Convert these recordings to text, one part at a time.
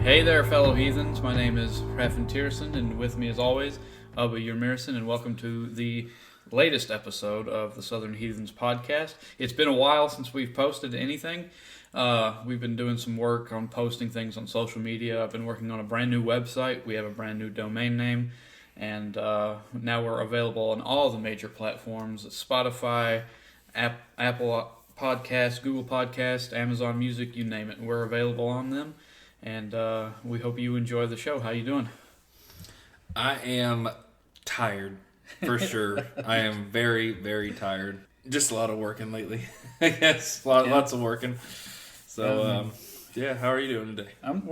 Hey there, fellow heathens. My name is Raffin Tierson, and with me, as always, Abba Yurmirson, and welcome to the latest episode of the Southern Heathens podcast. It's been a while since we've posted anything. We've been doing some work on posting things on social media. I've been working on a brand new website. We have a brand new domain name, and now we're available on all the major platforms: Spotify, Apple Podcasts, Google Podcasts, Amazon Music, you name it. We're available on them. And we hope you enjoy the show. How you doing? I am tired, for sure. I am very, very tired. Just a lot of working lately, I guess. Lots of working. So, how are you doing today? I'm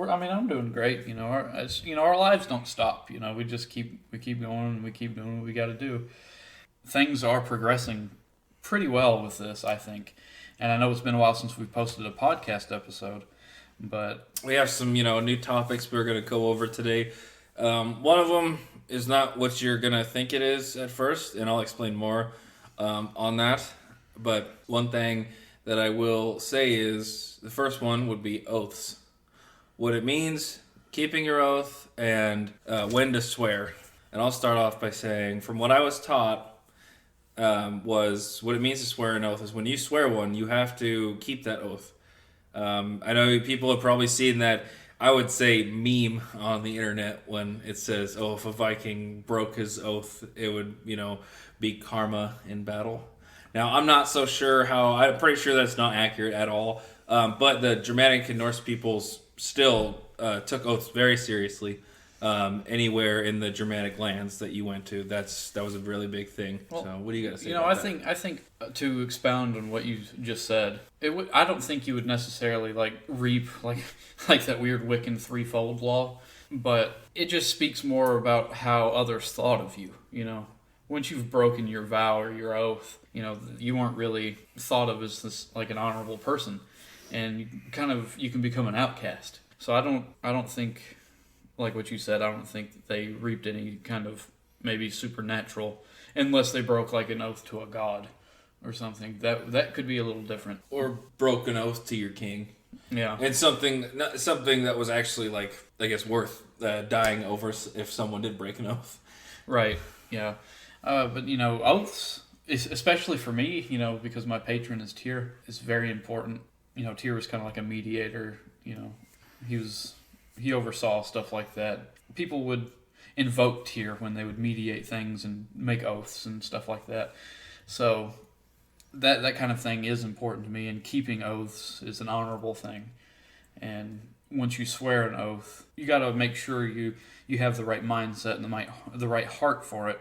doing great. Our lives don't stop. We just keep going and we keep doing what we got to do. Things are progressing pretty well with this, I think. And I know it's been a while since we've posted a podcast episode. But we have some, new topics we're going to go over today. One of them is not what you're going to think it is at first, and I'll explain more on that. But one thing that I will say is the first one would be oaths. What it means, keeping your oath, and when to swear. And I'll start off by saying, from what I was taught, was what it means to swear an oath is when you swear one, you have to keep that oath. I know people have probably seen that, I would say, meme on the internet when it says, oh, if a Viking broke his oath, it would, be karma in battle. Now, I'm not so sure I'm pretty sure that's not accurate at all, but the Germanic and Norse peoples still took oaths very seriously. Anywhere in the Germanic lands that you went to, that was a really big thing. Well, so, what do you got to say? I think to expound on what you just said, I don't think you would necessarily reap like that weird Wiccan threefold law, but it just speaks more about how others thought of you. Once you've broken your vow or your oath, you weren't really thought of as this an honorable person, and you can become an outcast. So I don't think. Like what you said, I don't think they reaped any kind of maybe supernatural, unless they broke an oath to a god or something. That could be a little different. Or broke an oath to your king. Yeah. And something that was actually worth dying over if someone did break an oath. Right. Yeah. But oaths, especially for me, because my patron is Tyr, is very important. Tyr was kind of like a mediator. He oversaw stuff like that. People would invoke Tyr when they would mediate things and make oaths and stuff like that. So that kind of thing is important to me, and keeping oaths is an honorable thing. And once you swear an oath, you got to make sure you have the right mindset and the right heart for it,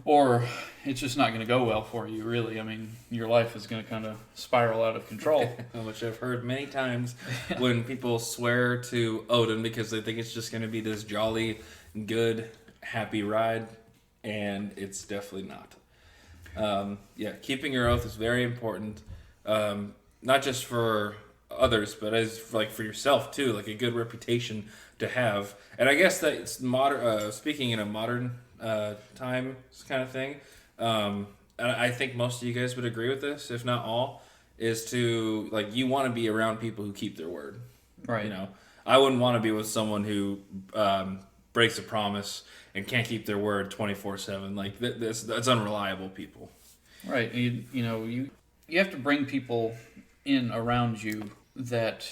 or it's just not going to go well for you, really. I mean, your life is going to kind of spiral out of control. Which I've heard many times when people swear to Odin because they think it's just going to be this jolly, good, happy ride, and it's definitely not. Keeping your oath is very important, not just for others, but as for yourself too, like a good reputation to have. And I guess that it's modern. Speaking in a modern time kind of thing. And I think most of you guys would agree with this, if not all, is to you want to be around people who keep their word. Right. I wouldn't want to be with someone who breaks a promise and can't keep their word 24/7. That's unreliable people. Right. You have to bring people in around you that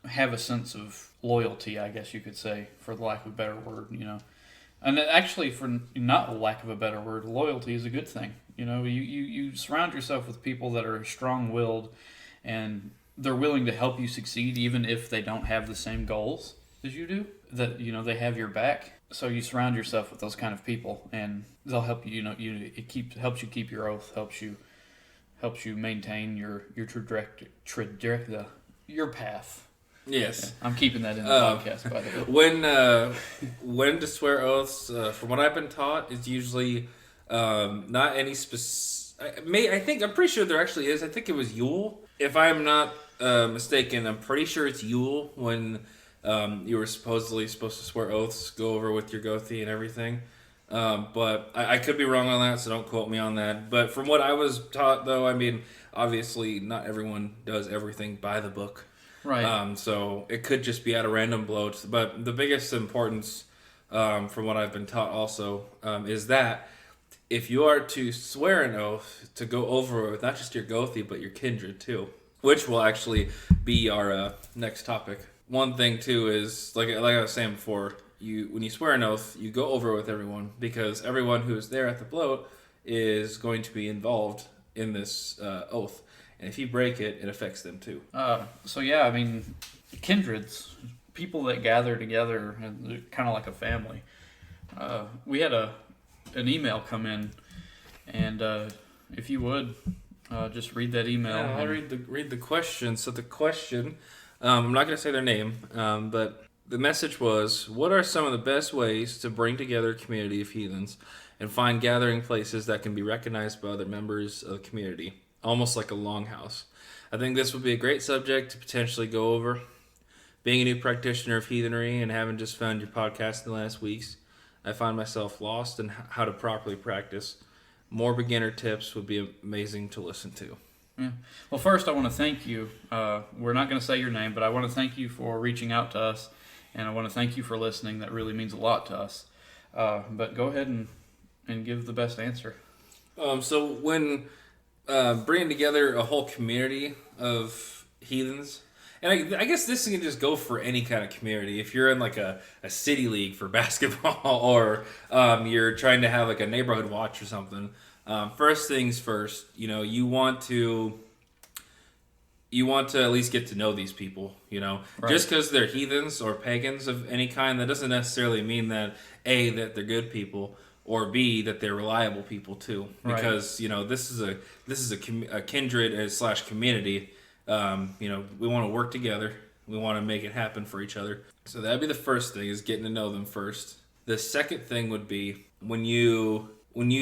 have a sense of loyalty, I guess you could say, for the lack of a better word. And actually, for not lack of a better word, loyalty is a good thing. You surround yourself with people that are strong-willed, and they're willing to help you succeed, even if they don't have the same goals as you do. That they have your back. So you surround yourself with those kind of people, and they'll help you. Helps you keep your oath. Helps you maintain your your path. Yes. Yeah, I'm keeping that in the podcast, by the way. When to swear oaths, from what I've been taught, is usually not any specific... I'm pretty sure there actually is. I think it was Yule. If I'm not mistaken, I'm pretty sure it's Yule when you were supposedly supposed to swear oaths, go over with your Gothi and everything. But I could be wrong on that, so don't quote me on that. But from what I was taught, though, obviously not everyone does everything by the book. Right. So it could just be at a random bloat. But the biggest importance, from what I've been taught also, is that if you are to swear an oath, to go over with not just your Gothi, but your kindred too, which will actually be our next topic. One thing too is, like I was saying before, when you swear an oath, you go over it with everyone, because everyone who's there at the bloat is going to be involved in this oath. And if you break it, it affects them too. So yeah, I mean, kindreds, people that gather together, and kind of like a family. We had an email come in, and if you would just read that email. Yeah, I'll read the question. So the question, I'm not going to say their name, but the message was: what are some of the best ways to bring together a community of heathens and find gathering places that can be recognized by other members of the community, almost like a longhouse? I think this would be a great subject to potentially go over. Being a new practitioner of heathenry and having just found your podcast in the last weeks, I find myself lost in how to properly practice. More beginner tips would be amazing to listen to. Yeah. Well, first I want to thank you. We're not going to say your name, but I want to thank you for reaching out to us, and I want to thank you for listening. That really means a lot to us. But go ahead and give the best answer. So when bringing together a whole community of heathens, and I guess this can just go for any kind of community. If you're in like a city league for basketball, or you're trying to have like a neighborhood watch or something, first things first, you want to at least get to know these people. Right. Just because they're heathens or pagans of any kind, that doesn't necessarily mean that A, that they're good people, or B, that they're reliable people too. Because this is a kindred / community. We want to work together. We want to make it happen for each other. So that'd be the first thing, is getting to know them first. The second thing would be when you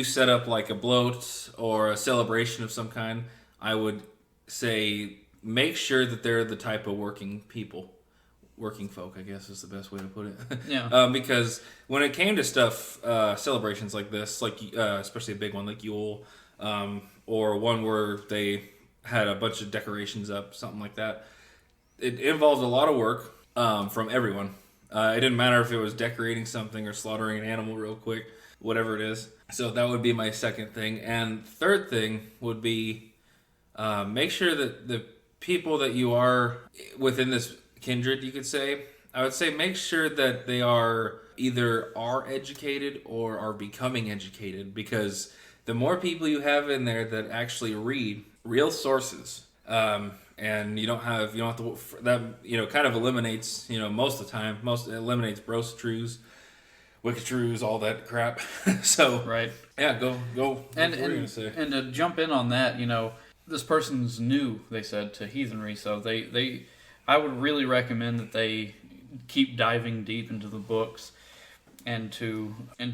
set up like a bloat or a celebration of some kind, I would say make sure that they're the type of working folk, I guess is the best way to put it. Yeah. Because when it came to stuff, celebrations like this, like especially a big one like Yule, or one where they had a bunch of decorations up, something like that, it involved a lot of work from everyone. It didn't matter if it was decorating something or slaughtering an animal real quick, whatever it is. So that would be my second thing. And third thing would be make sure that the people that you are within this kindred, you could say, I would say make sure that they are educated or are becoming educated, because the more people you have in there that actually read real sources, and you don't have to, that kind of eliminates, most of the time, it eliminates bros trues, wicked trues, all that crap. So Right. Yeah, go. And to jump in on that, this person's new, they said, to heathenry, so I would really recommend that they keep diving deep into the books and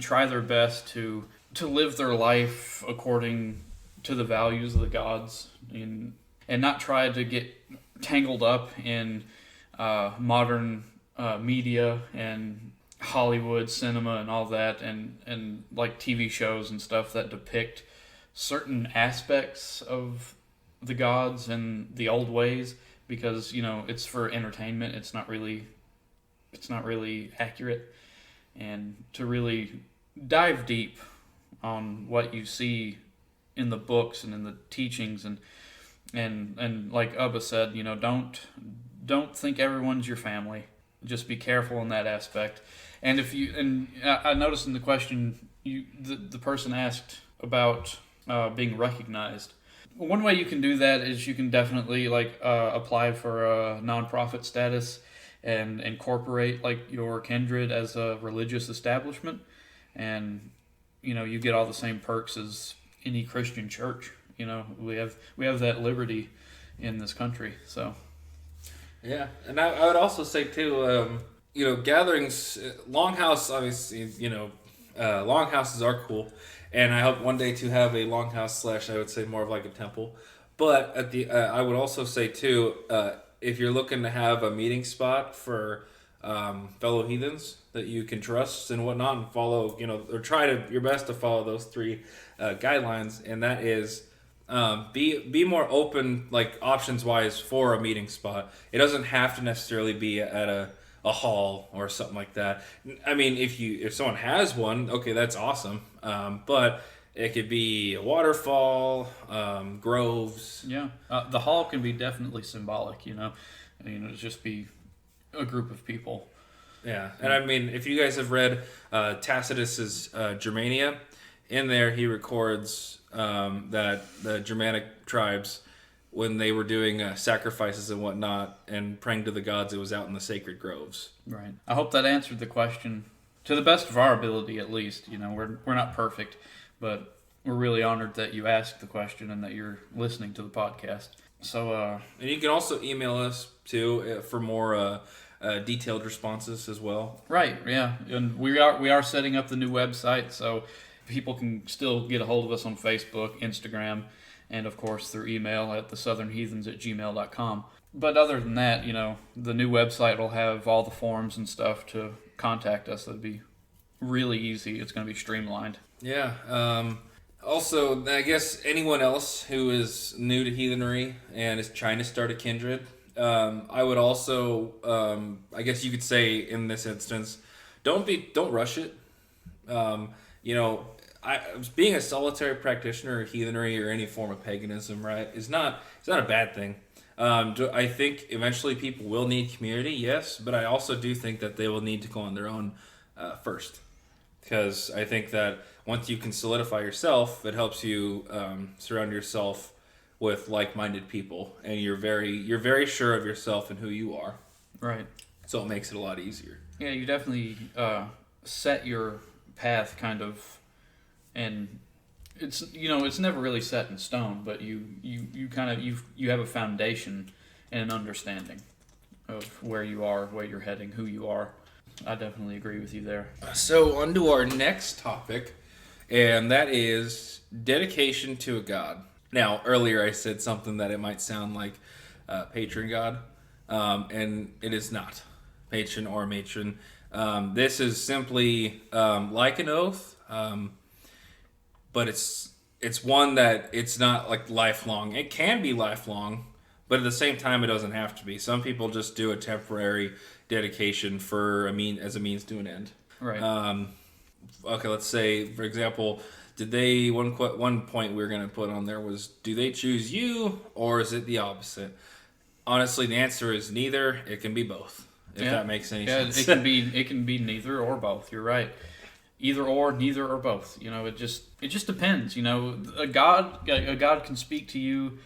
try their best to live their life according to the values of the gods, and not try to get tangled up in modern media and Hollywood cinema and all that, and like TV shows and stuff that depict certain aspects of the gods and the old ways, because it's for entertainment. It's not really accurate. And to really dive deep on what you see in the books and in the teachings, and like Ubba said, don't think everyone's your family. Just be careful in that aspect. And I noticed in the question, the person asked about being recognized. One way you can do that is you can definitely apply for a nonprofit status and incorporate your kindred as a religious establishment, and you get all the same perks as any Christian church. We have that liberty in this country. So yeah, and I would also say too, gatherings, longhouse, obviously, longhouses are cool, and I hope one day to have a longhouse / I would say more of like a temple. But I would also say too, if you're looking to have a meeting spot for fellow heathens that you can trust and whatnot, and follow, or try your best to follow those 3 guidelines, and that is Be more open, like options wise, for a meeting spot. It doesn't have to necessarily be at a hall or something like that. I mean, if someone has one, okay, that's awesome. But it could be a waterfall, groves. Yeah, the hall can be definitely symbolic. It's just be a group of people. Yeah, and I mean, if you guys have read Tacitus's Germania, in there he records that the Germanic tribes, when they were doing sacrifices and whatnot and praying to the gods, it was out in the sacred groves. Right. I hope that answered the question to the best of our ability, at least. We're not perfect, but we're really honored that you asked the question and that you're listening to the podcast. So, and you can also email us too for more detailed responses as well. Right. Yeah, and we are setting up the new website, so people can still get a hold of us on Facebook, Instagram, and of course through email at thesouthernheathens@gmail.com. But other than that, the new website will have all the forms and stuff to contact us. That'd be really easy. It's going to be streamlined. Yeah. Also, I guess anyone else who is new to heathenry and is trying to start a kindred, I would also, I guess you could say in this instance, don't rush it. Being a solitary practitioner of heathenry or any form of paganism, right, it's not a bad thing. I think eventually people will need community, yes, but I also do think that they will need to go on their own first, because I think that once you can solidify yourself, it helps you surround yourself with like-minded people, and you're very sure of yourself and who you are. Right. So it makes it a lot easier. Yeah, you definitely set your path kind of, and it's never really set in stone, but you have a foundation and an understanding of where you are, where you're heading, who you are. I definitely agree with you there. So on to our next topic, and that is dedication to a god. Now, earlier I said something that it might sound like patron god, and it is not patron or matron. This is simply like an oath, but it's one that it's not like lifelong. It can be lifelong, but at the same time, it doesn't have to be. Some people just do a temporary dedication as a means to an end. Right. Okay, let's say, for example, one point we were going to put on there was, do they choose you, or is it the opposite? Honestly, the answer is neither. It can be both, if that makes any sense. Yeah, it can be neither or both. You're right. Either or, neither or both. It just depends. A god can speak to you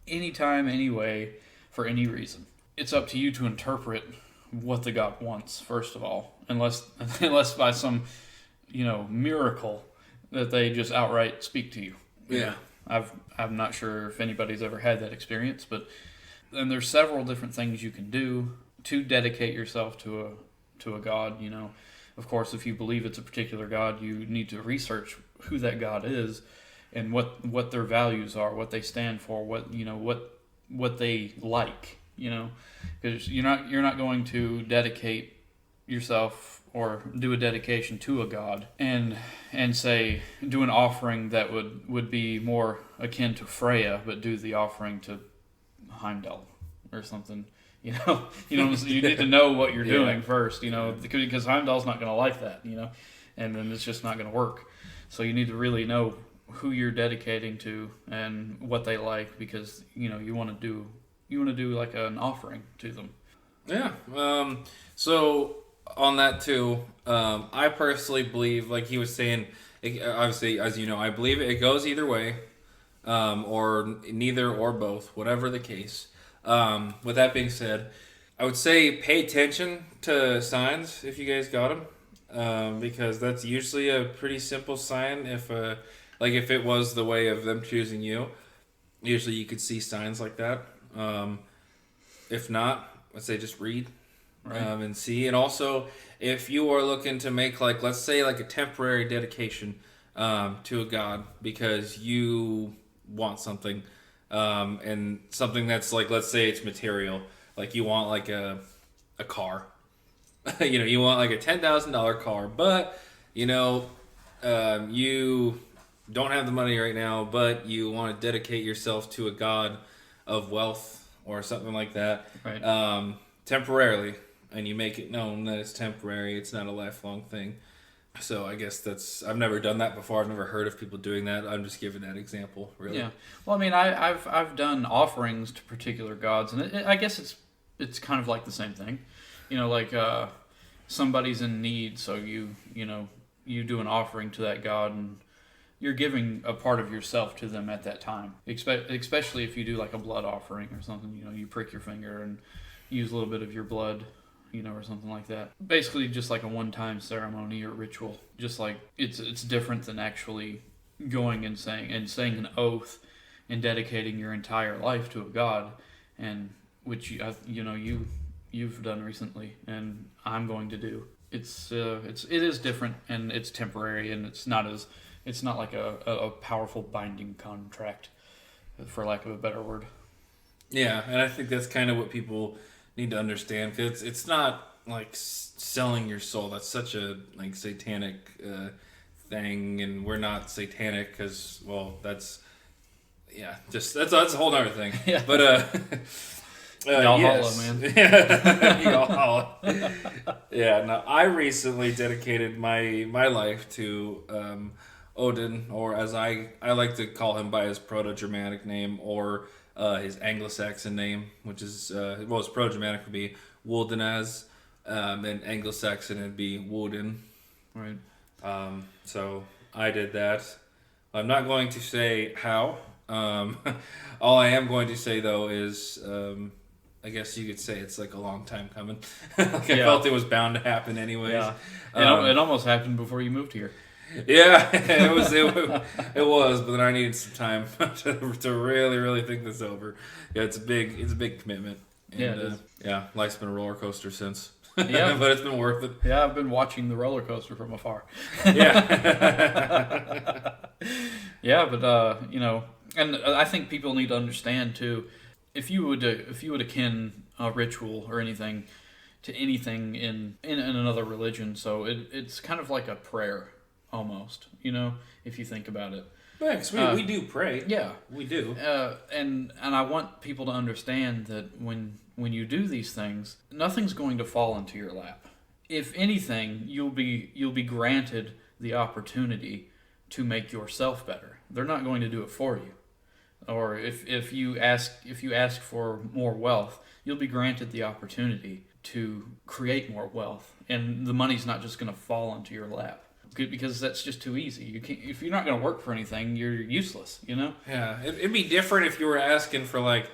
anytime, anyway, for any reason. It's up to you to interpret what the god wants, first of all, unless by some miracle that they just outright speak to you. Yeah. I'm not sure if anybody's ever had that experience, but then there's several different things you can do to dedicate yourself to a god. Of course, if you believe it's a particular god, you need to research who that god is and what their values are, what they stand for, what they like. Because you're not going to dedicate yourself or do a dedication to a god and say do an offering that would be more akin to Freya, but do the offering to Heimdall or something. You need to know what you're doing first, because Heimdall's not going to like that, and then it's just not going to work. So you need to really know who you're dedicating to and what they like, because you want to do like an offering to them. Yeah. So on that too, I personally believe, like he was saying, obviously, as you know, I believe it goes either way, or neither or both, whatever the case. With that being said, I would say pay attention to signs if you guys got them, because that's usually a pretty simple sign. If it was the way of them choosing you, usually you could see signs like that. If not, let's say just read, right, and see. And also, if you are looking to make let's say a temporary dedication to a god because you want something. And something that's let's say it's material, you want a car, you want a $10,000 car, but you don't have the money right now, but you want to dedicate yourself to a god of wealth or something like that, Right. temporarily, and you make it known that it's temporary, it's not a lifelong thing. So I guess I've never done that before. I've never heard of people doing that. I'm just giving that example, really. Yeah. Well, I mean, I've done offerings to particular gods, and I guess it's kind of like the same thing. Like somebody's in need, so you do an offering to that god, and you're giving a part of yourself to them at that time. Especially if you do like a blood offering or something. You prick your finger and use a little bit of your blood, or something like that. Basically, just like a one-time ceremony or ritual. Just like it's different than actually going and saying an oath and dedicating your entire life to a god, and which you've done recently, and I'm going to do. It is different, and it's temporary, and it's not like a powerful binding contract, for lack of a better word. Yeah, and I think that's kind of what people need to understand, because it's not like selling your soul. That's such a like satanic thing, and we're not satanic because, well, that's a whole other thing. Yeah. But Y'all yes. holla, man. Yeah, y'all holla. Yeah. Now I recently dedicated my life to Odin, or as I like to call him by his Proto-Germanic name, or his Anglo-Saxon name, which is his Proto-Germanic would be Wodenaz, and Anglo-Saxon would be Woden. Right. So I did that. I'm not going to say how. All I am going to say though is, I guess you could say it's like a long time coming. I felt it was bound to happen anyways. Yeah. It almost happened before you moved here. Yeah, it was, but then I needed some time to really, really think this over. Yeah, it's a big commitment. And, yeah, it is. Life's been a roller coaster since. Yeah, but it's been worth it. Yeah, I've been watching the roller coaster from afar. Yeah. Yeah, but and I think people need to understand too. If you would akin a ritual or anything to anything in another religion, so it's kind of like a prayer. Almost, if you think about it. Yeah, because we do pray. Yeah, we do. And I want people to understand that when you do these things, nothing's going to fall into your lap. If anything, you'll be granted the opportunity to make yourself better. They're not going to do it for you. Or if you ask for more wealth, you'll be granted the opportunity to create more wealth, and the money's not just going to fall into your lap. Because that's just too easy. You can't, if you're not going to work for anything, you're useless. Yeah, it'd be different if you were asking for like,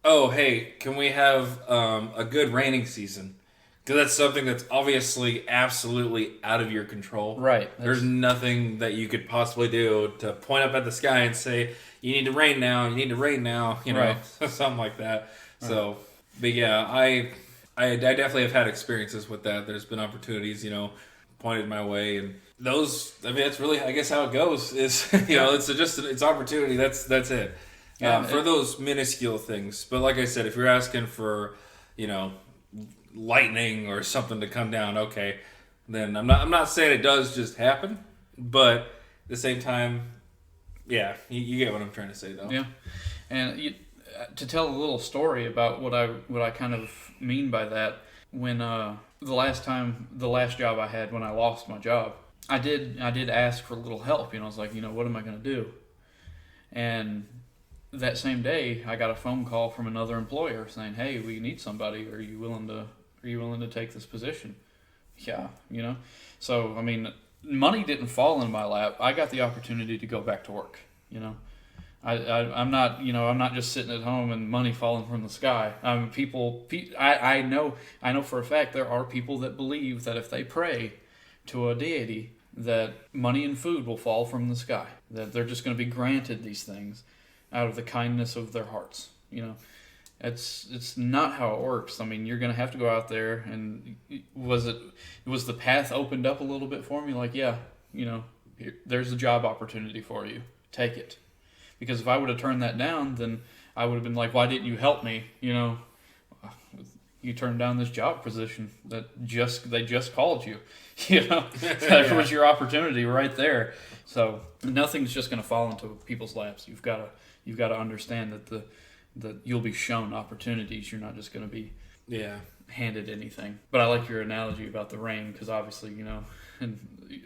oh, hey, can we have a good raining season? Because that's something that's obviously absolutely out of your control. Right. There's nothing that you could possibly do to point up at the sky and say, you need to rain now. You need to rain now. Right. Something like that. Right. So, but yeah, I definitely have had experiences with that. There's been opportunities, pointed my way, and that's really, I guess, how it goes is, it's opportunity. That's it. For those minuscule things. But like I said, if you're asking for, lightning or something to come down, okay, then I'm not saying it does just happen, but at the same time, yeah, you get what I'm trying to say though. Yeah. And to tell a little story about what I kind of mean by that, when the last job I had, when I lost my job, I did ask for a little help. I was like, what am I going to do? And that same day, I got a phone call from another employer saying, "Hey, we need somebody. Are you willing to take this position?" Yeah, So I mean, money didn't fall in my lap. I got the opportunity to go back to work. I'm not just sitting at home and money falling from the sky. I know for a fact there are people that believe that if they pray to a deity, that money and food will fall from the sky. That they're just going to be granted these things out of the kindness of their hearts. It's not how it works. I mean, you're going to have to go out there, and was the path opened up a little bit for me? Like, yeah, there's a job opportunity for you. Take it. Because if I would have turned that down, then I would have been like, why didn't you help me? you turned down this job position that they just called you. That was your opportunity right there. So nothing's just going to fall into people's laps. You've got to understand that you'll be shown opportunities. You're not just going to be handed anything. But I like your analogy about the rain, because obviously, and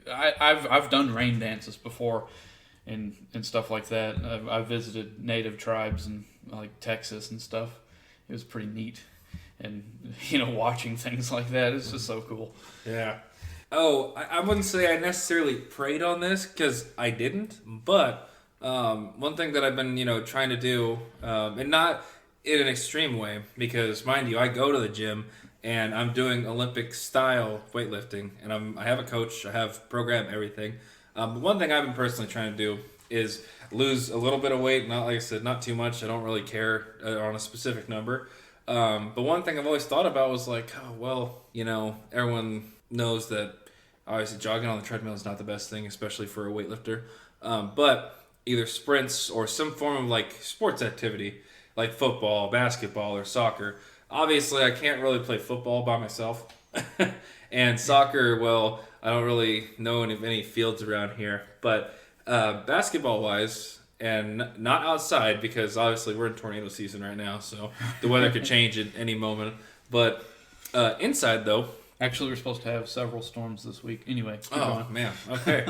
I've done rain dances before and stuff like that. I've visited native tribes in like Texas and stuff. It was pretty neat. And, watching things like that is just so cool. Yeah. Oh, I wouldn't say I necessarily preyed on this, because I didn't. But one thing that I've been, trying to do, and not in an extreme way, because, mind you, I go to the gym, and I'm doing Olympic-style weightlifting. And I have a coach. I have program everything. But one thing I've been personally trying to do is lose a little bit of weight. Not, like I said, not too much. I don't really care on a specific number. But one thing I've always thought about was like, oh, well, everyone knows that obviously jogging on the treadmill is not the best thing, especially for a weightlifter. But either sprints or some form of like sports activity, like football, basketball, or soccer. Obviously, I can't really play football by myself. And soccer, well, I don't really know any fields around here. But basketball-wise, and not outside, because obviously we're in tornado season right now, so the weather could change at any moment. But inside, though... Actually, we're supposed to have several storms this week. Anyway, keep going. Man. Okay.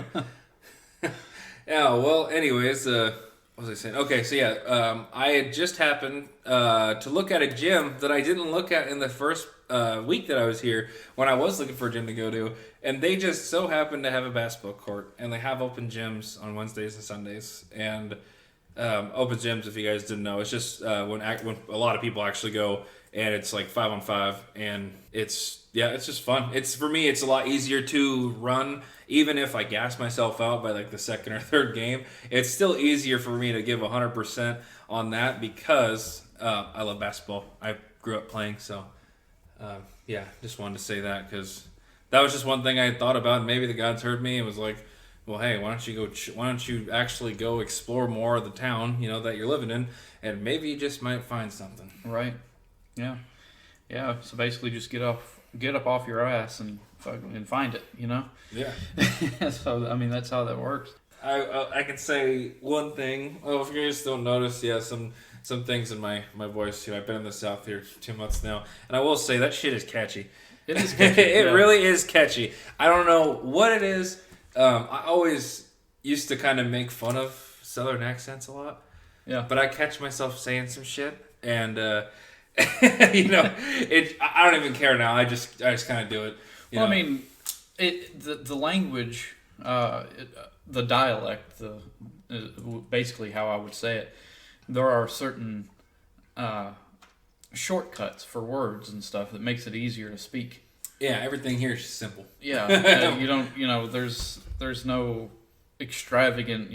Yeah, well, anyways, what was I saying? Okay, so yeah, I had just happened to look at a gym that I didn't look at in the first week that I was here, when I was looking for a gym to go to, and they just so happen to have a basketball court, and they have open gyms on Wednesdays and Sundays. And open gyms, if you guys didn't know, it's just when a lot of people actually go, and it's like 5-on-5, and it's just fun. For me, it's a lot easier to run, even if I gas myself out by like the second or third game. It's still easier for me to give 100% on that, because I love basketball. I grew up playing, so just wanted to say that, because that was just one thing I had thought about. And maybe the gods heard me and was like, well, hey, why don't you actually go explore more of the town, that you're living in, and maybe you just might find something. Right. Yeah. Yeah. So basically, just get up off your ass and find it. Yeah. So that's how that works. I can say one thing. Oh, if you guys don't notice, some things in my voice too. I've been in the South here for 2 months now, and I will say that shit is catchy. It is catchy. It really is catchy. I don't know what it is. I always used to kind of make fun of Southern accents a lot. Yeah. But I catch myself saying some shit, and I don't even care now. I just kind of do it. Well, the language, the dialect, basically how I would say it. There are certain shortcuts for words and stuff that makes it easier to speak. Yeah, everything here is simple. Yeah, you don't, there's no extravagant,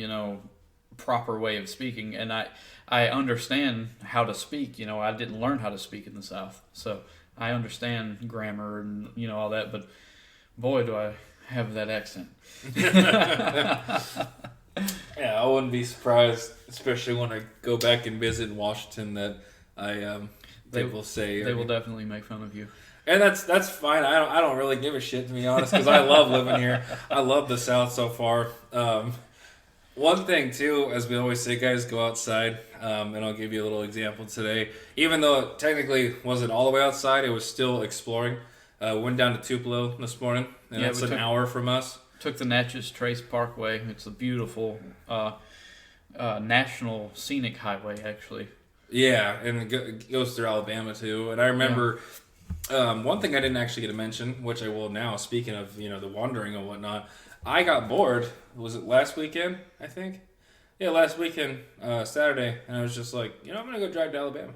proper way of speaking, and I understand how to speak. I didn't learn how to speak in the South, so I understand grammar and all that. But boy, do I have that accent. Yeah, I wouldn't be surprised, especially when I go back and visit in Washington, that they will definitely make fun of you. And that's fine. I don't really give a shit, to be honest, because I love living here. I love the South so far. One thing too, as we always say, guys, go outside. And I'll give you a little example today. Even though it technically wasn't all the way outside, it was still exploring. Went down to Tupelo this morning, and that's an hour from us. Took the Natchez Trace Parkway. It's a beautiful national scenic highway, actually. Yeah, and it goes through Alabama too. And I remember one thing I didn't actually get to mention, which I will now. Speaking of the wandering and whatnot, I got bored. Was it last weekend? I think. Yeah, last weekend, Saturday, and I was just like, I'm gonna go drive to Alabama.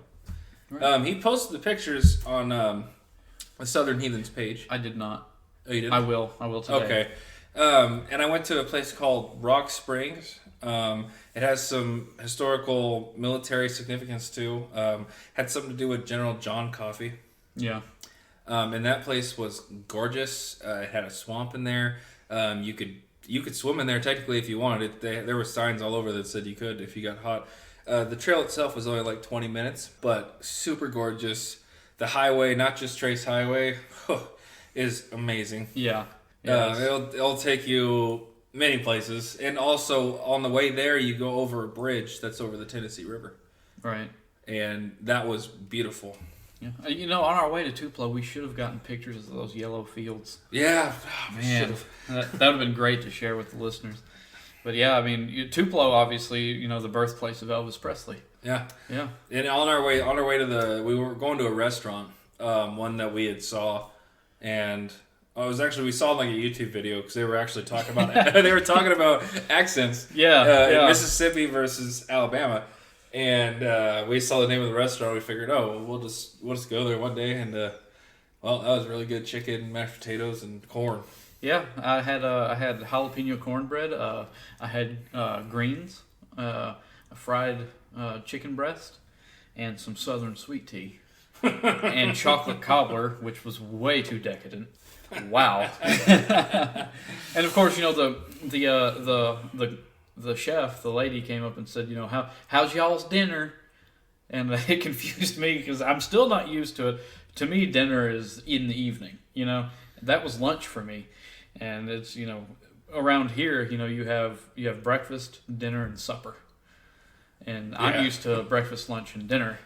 Right. He posted the pictures on the Southern Heathens page. I did not. Oh, you didn't? I will today. Okay. And I went to a place called Rock Springs. It has some historical military significance too. Had something to do with General John Coffee. Yeah. And that place was gorgeous. It had a swamp in there. You could swim in there technically if you wanted it. There were signs all over that said you could if you got hot. The trail itself was only like 20 minutes, but super gorgeous. The highway, not just Trace Highway, is amazing. Yeah. It'll take you many places, and also on the way there, you go over a bridge that's over the Tennessee River. Right. And that was beautiful. Yeah. On our way to Tupelo, we should have gotten pictures of those yellow fields. Yeah. Man, that would have been great to share with the listeners. But yeah, I mean, Tupelo, obviously, the birthplace of Elvis Presley. Yeah. Yeah. And on our way we were going to a restaurant, one that we had saw, and we saw like a YouTube video because they were actually talking about accents. Yeah. In Mississippi versus Alabama. And we saw the name of the restaurant. We figured, we'll just go there one day, and that was really good chicken, mashed potatoes, and corn. Yeah, I had jalapeno cornbread. I had greens, a fried chicken breast, and some Southern sweet tea, and chocolate cobbler, which was way too decadent. Wow. And of course, the chef, the lady, came up and said, how's y'all's dinner? And it confused me because I'm still not used to it. To me, dinner is in the evening. That was lunch for me, and it's around here, you have breakfast, dinner, and supper, and I'm used to breakfast, lunch, and dinner,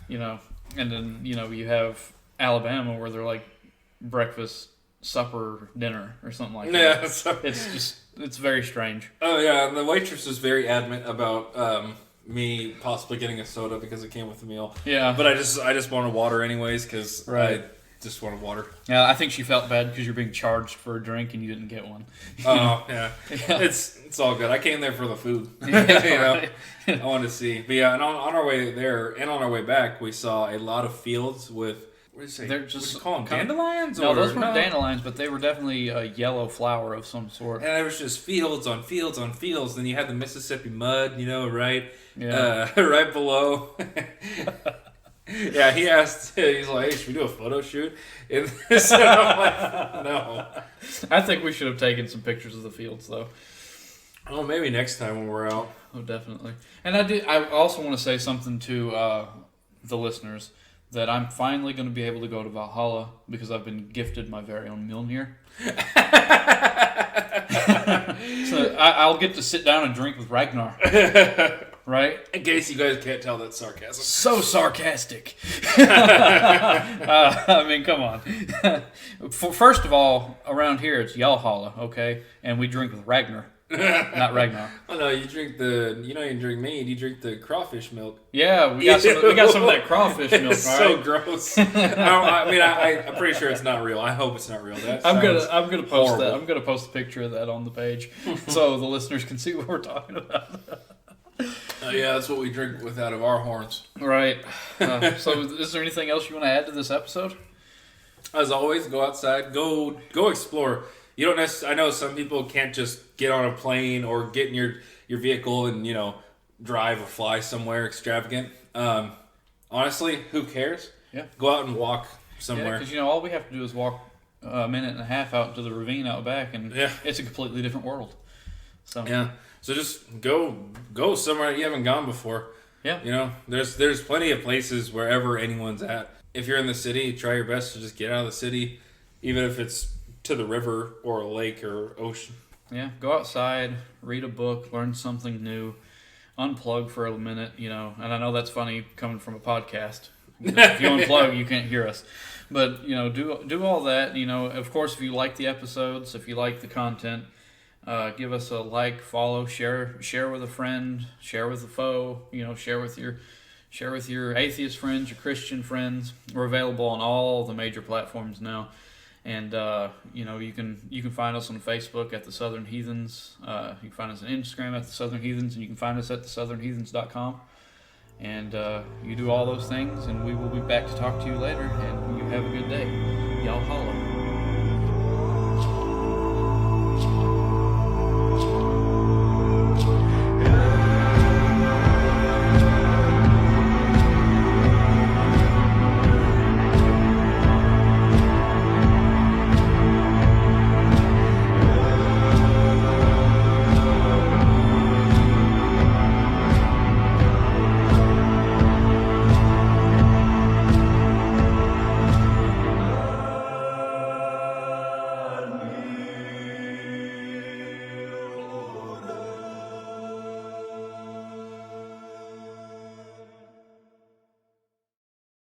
and then you have Alabama where they're like breakfast, supper, dinner, or something like that. It's very strange. Oh yeah, and the waitress was very adamant about me possibly getting a soda because it came with the meal. Yeah, but I just wanted water anyways because right. I just wanted water. Yeah, I think she felt bad because you're being charged for a drink and you didn't get one. Oh yeah. It's all good. I came there for the food. Right. I wanted to see. But yeah, and on our way there and on our way back, we saw a lot of fields with. What did you say? They're just what do you call them? Dandelions? No, those weren't dandelions, but they were definitely a yellow flower of some sort. And there was just fields on fields on fields. Then you had the Mississippi mud, right? Yeah. Right below. Yeah, he asked, he's like, hey, should we do a photo shoot? And so I'm like, no. I think we should have taken some pictures of the fields, though. Oh, maybe next time when we're out. Oh, definitely. And I also want to say something to the listeners, that I'm finally going to be able to go to Valhalla because I've been gifted my very own Mjolnir. So I'll get to sit down and drink with Ragnar. Right? In case you guys can't tell, that's sarcasm. So sarcastic. I mean, come on. First of all, around here it's Yalhalla, okay? And we drink with Ragnar. Not Ragnar. Oh no, you drink you drink mead, you drink the crawfish milk. Yeah, we got some of that crawfish milk, it's so gross. I'm pretty sure it's not real. I hope it's not real. I'm gonna post horrible. That. I'm gonna post a picture of that on the page so the listeners can see what we're talking about. Yeah, that's what we drink with out of our horns. Right. So is there anything else you want to add to this episode? As always, go outside, go explore. You don't necessarily. I know some people can't just get on a plane or get in your vehicle and drive or fly somewhere extravagant. Honestly, who cares? Yeah. Go out and walk somewhere. Yeah, because all we have to do is walk a minute and a half out into the ravine out back, and it's a completely different world. So yeah. So just go somewhere you haven't gone before. Yeah. There's plenty of places wherever anyone's at. If you're in the city, try your best to just get out of the city, even if it's to the river or a lake or ocean. Yeah, go outside, read a book, learn something new, unplug for a minute, and I know that's funny coming from a podcast. If you unplug, you can't hear us. But, do all that. Of course, if you like the episodes, if you like the content, give us a like, follow, share with a friend, share with a foe, share with your atheist friends, your Christian friends. We're available on all the major platforms now. And you can find us on Facebook at the Southern Heathens. You can find us on Instagram at the Southern Heathens, and you can find us at thesouthernheathens.com. And you do all those things, and we will be back to talk to you later. And you have a good day. Y'all holla.